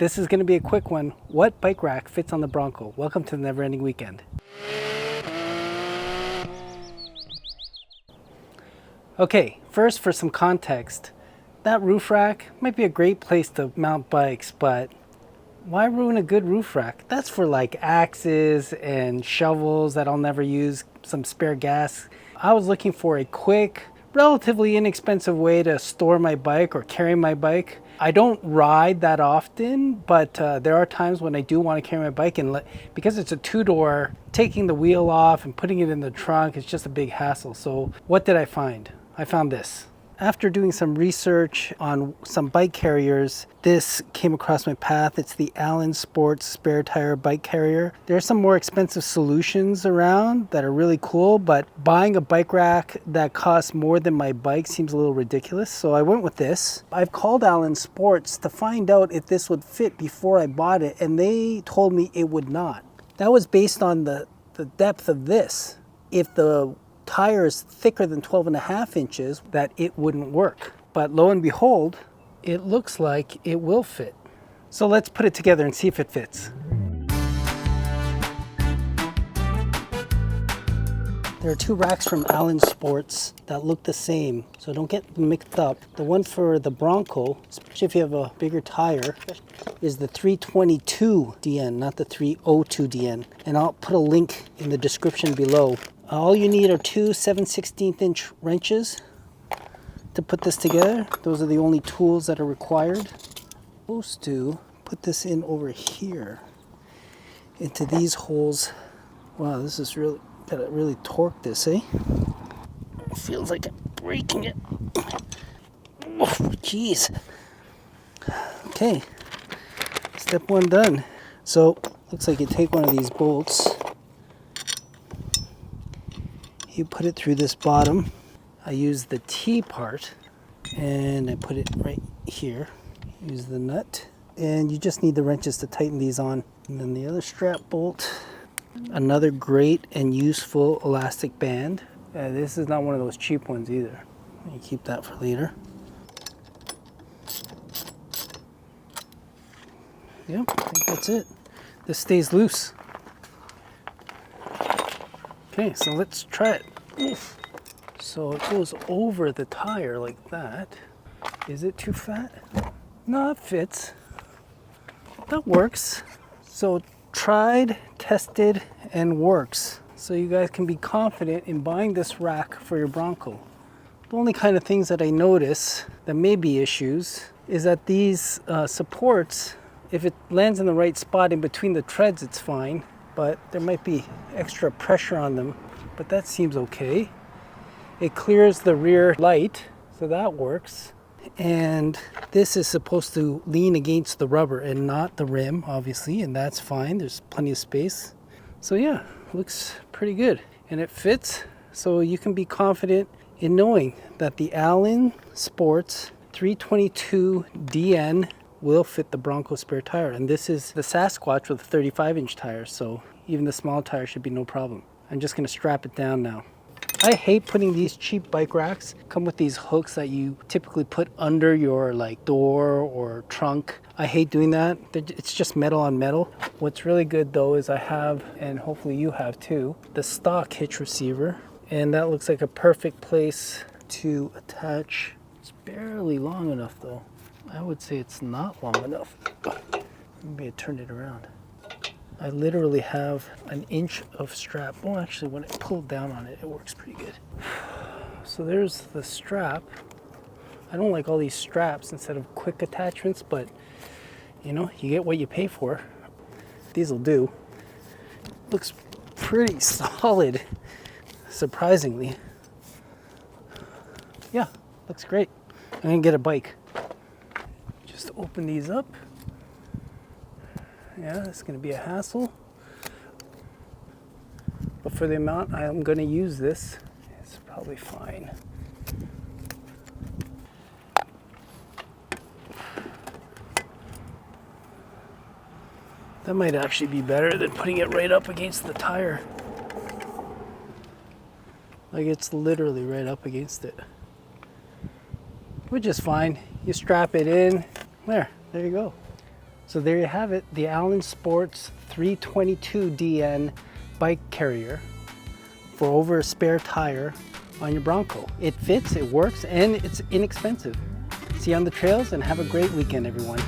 This is going to be a quick one. What bike rack fits on the Bronco? Welcome to the Never Ending Weekend. Okay, first for some context. That roof rack might be a great place to mount bikes, but why ruin a good roof rack? That's for like axes and shovels that I'll never use, some spare gas. I was looking for a quick, relatively inexpensive way to store my bike or carry my bike. I don't ride that often, but there are times when I do want to carry my bike, and because it's a two-door, taking the wheel off and putting it in the trunk is just a big hassle. So what did I find? I found this. After doing some research on some bike carriers, this came across my path. It's the Allen Sports spare tire bike carrier. There are some more expensive solutions around that are really cool, but buying a bike rack that costs more than my bike seems a little ridiculous. So I went with this. I've called Allen Sports to find out if this would fit before I bought it, and they told me it would not. That was based on the depth of this. If the tire is thicker than 12.5 inches, that it wouldn't work. But lo and behold, it looks like it will fit. So let's put it together and see if it fits. There are two racks from Allen Sports that look the same, so don't get them mixed up. The one for the Bronco, especially if you have a bigger tire, is the 322 DN, not the 302 DN. And I'll put a link in the description below. All you need are two 7/16 inch wrenches to put this together. Those are the only tools that are required. I'm supposed to put this in over here into these holes. Wow, this is really, gotta really torque this, eh? It feels like I'm breaking it. Oh, jeez. Okay, step one done. So, looks like you take one of these bolts. You put it through this bottom. I use the T part and I put it right here. Use the nut, and you just need the wrenches to tighten these on. And then the other strap bolt, another great and useful elastic band. This is not one of those cheap ones either. You keep that for later. Yep, I think that's it. This stays loose. Okay, so let's try it. Oof. So it goes over the tire like that. Is it too fat? No, it fits. That works. So tried, tested, and works. So you guys can be confident in buying this rack for your Bronco. The only kind of things that I notice that may be issues is that these supports, if it lands in the right spot in between the treads, it's fine. But there might be extra pressure on them, but that seems okay. It clears the rear light, so that works. And this is supposed to lean against the rubber and not the rim, obviously, and that's fine. There's plenty of space. So yeah, looks pretty good. And it fits, so you can be confident in knowing that the Allen Sports 322 DN will fit the Bronco spare tire. And this is the Sasquatch with a 35 inch tire, so even the small tire should be no problem. I'm just gonna strap it down now. I hate putting these cheap bike racks, come with these hooks that you typically put under your like door or trunk. I hate doing that. It's just metal on metal. What's really good though is I have, and hopefully you have too, the stock hitch receiver. And that looks like a perfect place to attach. It's barely long enough though. I would say it's not long enough. Maybe I turned it around. I literally have an inch of strap. Oh, actually, when I pull down on it, it works pretty good. So there's the strap. I don't like all these straps instead of quick attachments, but you know, you get what you pay for. These will do. Looks pretty solid, surprisingly. Yeah, looks great. I'm gonna get a bike. Just open these up. Yeah, it's going to be a hassle. But for the amount I'm going to use this, it's probably fine. That might actually be better than putting it right up against the tire. Like it's literally right up against it. Which is fine. You strap it in. There you go. So there you have it, the Allen Sports 322DN bike carrier for over a spare tire on your Bronco. It fits, it works, and it's inexpensive. See you on the trails and have a great weekend, everyone.